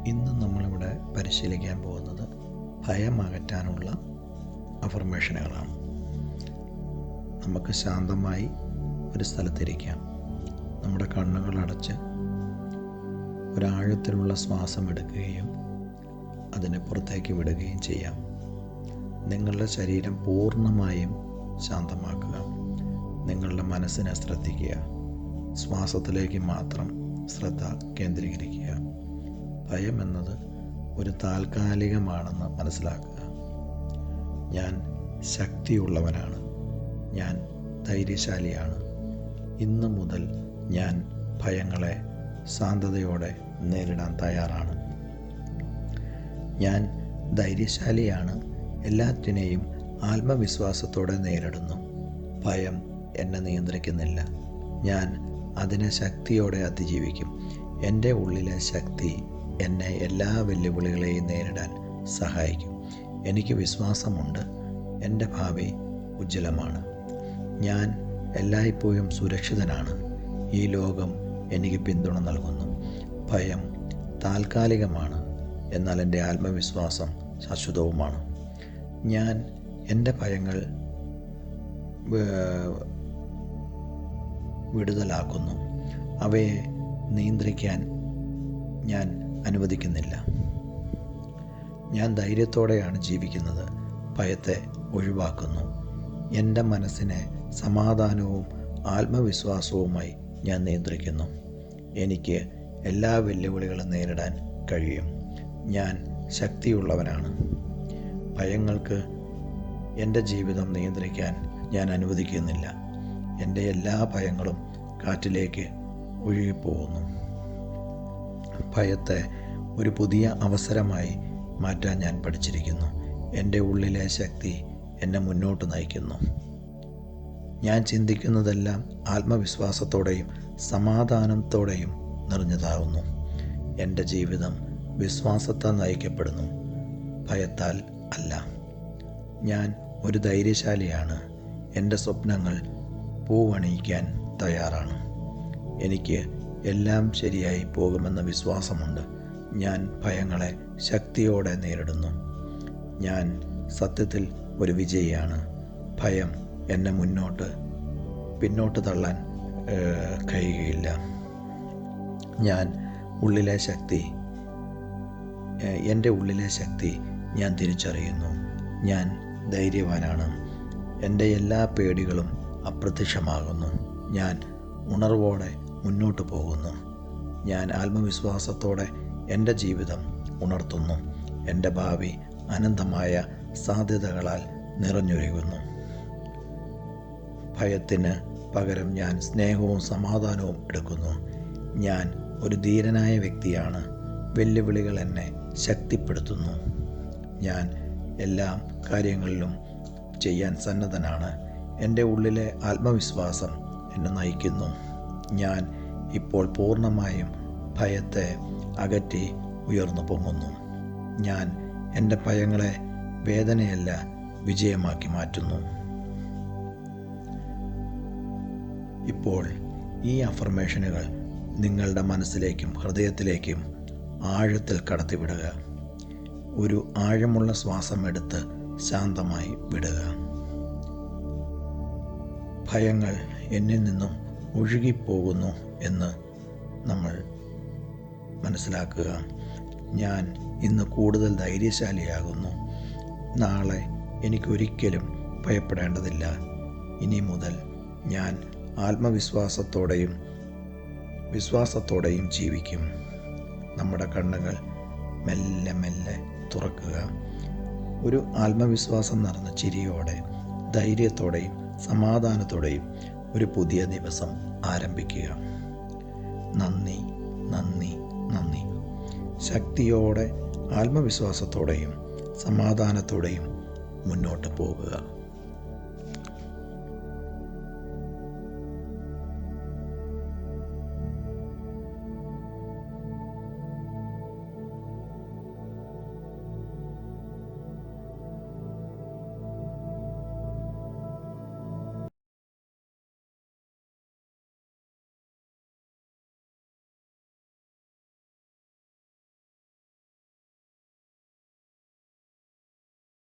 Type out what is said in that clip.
ഇന്ന് നമ്മളിവിടെ പരിശീലിക്കാൻ പോകുന്നത് ഭയം അകറ്റാനുള്ള അഫർമേഷനുകളാണ്. നമുക്ക് ശാന്തമായി ഒരു സ്ഥലത്തിരിക്കാം. നമ്മുടെ കണ്ണുകൾ അടച്ച് ഒരാഴത്തിലുള്ള ശ്വാസം എടുക്കുകയും അതിനെ പുറത്തേക്ക് വിടുകയും ചെയ്യാം. നിങ്ങളുടെ ശരീരം പൂർണ്ണമായും ശാന്തമാക്കുക. നിങ്ങളുടെ മനസ്സിനെ ശ്രദ്ധിക്കുക. ശ്വാസത്തിലേക്ക് മാത്രം ശ്രദ്ധ കേന്ദ്രീകരിക്കുക. ഭയം എന്നത് ഒരു താൽക്കാലികമാണെന്ന് മനസ്സിലാക്കുക. ഞാൻ ശക്തിയുള്ളവനാണ്. ഞാൻ ധൈര്യശാലിയാണ്. ഇന്നു മുതൽ ഞാൻ ഭയങ്ങളെ ശാന്തതയോടെ നേരിടാൻ തയ്യാറാണ്. ഞാൻ ധൈര്യശാലിയാണ്. എല്ലാറ്റിനെയും ആത്മവിശ്വാസത്തോടെ നേരിടുന്നു. ഭയം എന്നെ നിയന്ത്രിക്കുന്നില്ല. ഞാൻ അതിനെ ശക്തിയോടെ അതിജീവിക്കും. എൻ്റെ ഉള്ളിലെ ശക്തി എന്നെ എല്ലാ വെല്ലുവിളികളെയും നേരിടാൻ സഹായിക്കും. എനിക്ക് വിശ്വാസമുണ്ട്. എൻ്റെ ഭാവി ഉജ്ജ്വലമാണ്. ഞാൻ എല്ലായ്പ്പോഴും സുരക്ഷിതനാണ്. ഈ ലോകം എനിക്ക് പിന്തുണ നൽകുന്നു. ഭയം താൽക്കാലികമാണ്, എന്നാൽ എൻ്റെ ആത്മവിശ്വാസം ശാശ്വതവുമാണ്. ഞാൻ എൻ്റെ ഭയങ്ങൾ വിടുതലാക്കുന്നു. അവയെ നിയന്ത്രിക്കാൻ ഞാൻ അനുവദിക്കുന്നില്ല. ഞാൻ ധൈര്യത്തോടെയാണ് ജീവിക്കുന്നത്. ഭയത്തെ ഒഴിവാക്കുന്നു. എൻ്റെ മനസ്സിനെ സമാധാനവും ആത്മവിശ്വാസവുമായി ഞാൻ നിയന്ത്രിക്കുന്നു. എനിക്ക് എല്ലാ വെല്ലുവിളികളും നേരിടാൻ കഴിയും. ഞാൻ ശക്തിയുള്ളവനാണ്. ഭയങ്ങൾക്ക് എൻ്റെ ജീവിതം നിയന്ത്രിക്കാൻ ഞാൻ അനുവദിക്കുന്നില്ല. എൻ്റെ എല്ലാ ഭയങ്ങളും കാറ്റിലേക്ക് ഒഴുകിപ്പോകുന്നു. ഭയത്തെ ഒരു പുതിയ അവസരമായി മാറ്റാൻ ഞാൻ പഠിച്ചിരിക്കുന്നു. എൻ്റെ ഉള്ളിലെ ശക്തി എന്നെ മുന്നോട്ട് നയിക്കുന്നു. ഞാൻ ചിന്തിക്കുന്നതെല്ലാം ആത്മവിശ്വാസത്തോടെയും സമാധാനത്തോടെയും നിറഞ്ഞതാകുന്നു. എൻ്റെ ജീവിതം വിശ്വാസത്താൽ നയിക്കപ്പെടുന്നു, ഭയത്താൽ അല്ല. ഞാൻ ഒരു ധൈര്യശാലിയാണ്. എൻ്റെ സ്വപ്നങ്ങൾ പൂവണിയിക്കാൻ തയ്യാറാണ്. എനിക്ക് എല്ലാം ശരിയായി പോകുമെന്ന വിശ്വാസമുണ്ട്. ഞാൻ ഭയങ്ങളെ ശക്തിയോടെ നേരിടുന്നു. ഞാൻ സത്യത്തിൽ ഒരു വിജയിയാണ്. ഭയം എന്നെ പിന്നോട്ട് തള്ളാൻ കഴിയുകയില്ല. എൻ്റെ ഉള്ളിലെ ശക്തി ഞാൻ തിരിച്ചറിയുന്നു. ഞാൻ ധൈര്യവാനാണ്. എൻ്റെ എല്ലാ പേടികളും അപ്രത്യക്ഷമാകുന്നു. ഞാൻ ഉണർവോടെ മുന്നോട്ട് പോകുന്നു. ഞാൻ ആത്മവിശ്വാസത്തോടെ എൻ്റെ ജീവിതം ഉണർത്തുന്നു. എൻ്റെ ഭാവി അനന്തമായ സാധ്യതകളാൽ നിറഞ്ഞൊഴുകുന്നു. ഭയത്തിന് പകരം ഞാൻ സ്നേഹവും സമാധാനവും എടുക്കുന്നു. ഞാൻ ഒരു ധീരനായ വ്യക്തിയാണ്. വെല്ലുവിളികൾ എന്നെ ശക്തിപ്പെടുത്തുന്നു. ഞാൻ എല്ലാ കാര്യങ്ങളിലും ചെയ്യാൻ സന്നദ്ധനാണ്. എൻ്റെ ഉള്ളിലെ ആത്മവിശ്വാസം എന്നെ നയിക്കുന്നു. ഞാൻ ഇപ്പോൾ പൂർണ്ണമായും ഭയത്തെ അകറ്റി ഉയർന്നു പൊങ്ങുന്നു. ഞാൻ എൻ്റെ ഭയങ്ങളെ വേദനയല്ല, വിജയമാക്കി മാറ്റുന്നു. ഇപ്പോൾ ഈ അഫർമേഷനുകൾ നിങ്ങളുടെ മനസ്സിലേക്കും ഹൃദയത്തിലേക്കും ആഴത്തിൽ കടത്തിവിടുക. ഒരു ആഴമുള്ള ശ്വാസം എടുത്ത് ശാന്തമായി വിടുക. ഭയങ്ങൾ എന്നിൽ നിന്നും ഒഴുകിപ്പോകുന്നു എന്ന് നമ്മൾ മനസ്സിലാക്കുക. ഞാൻ ഇന്ന് കൂടുതൽ ധൈര്യശാലിയാകുന്നു. നാളെ എനിക്കൊരിക്കലും ഭയപ്പെടേണ്ടതില്ല. ഇനി മുതൽ ഞാൻ വിശ്വാസത്തോടെയും ജീവിക്കും. നമ്മുടെ കണ്ണുകൾ മെല്ലെ മെല്ലെ തുറക്കുക. ഒരു ആത്മവിശ്വാസം നിറഞ്ഞ ചിരിയോടെ, ധൈര്യത്തോടെയും സമാധാനത്തോടെയും ഒരു പുതിയ ദിവസം ആരംഭിക്കുക. നന്ദി, നന്ദി, നന്ദി. ശക്തിയോടെ, ആത്മവിശ്വാസത്തോടെയും സമാധാനത്തോടെയും മുന്നോട്ട് പോകുക.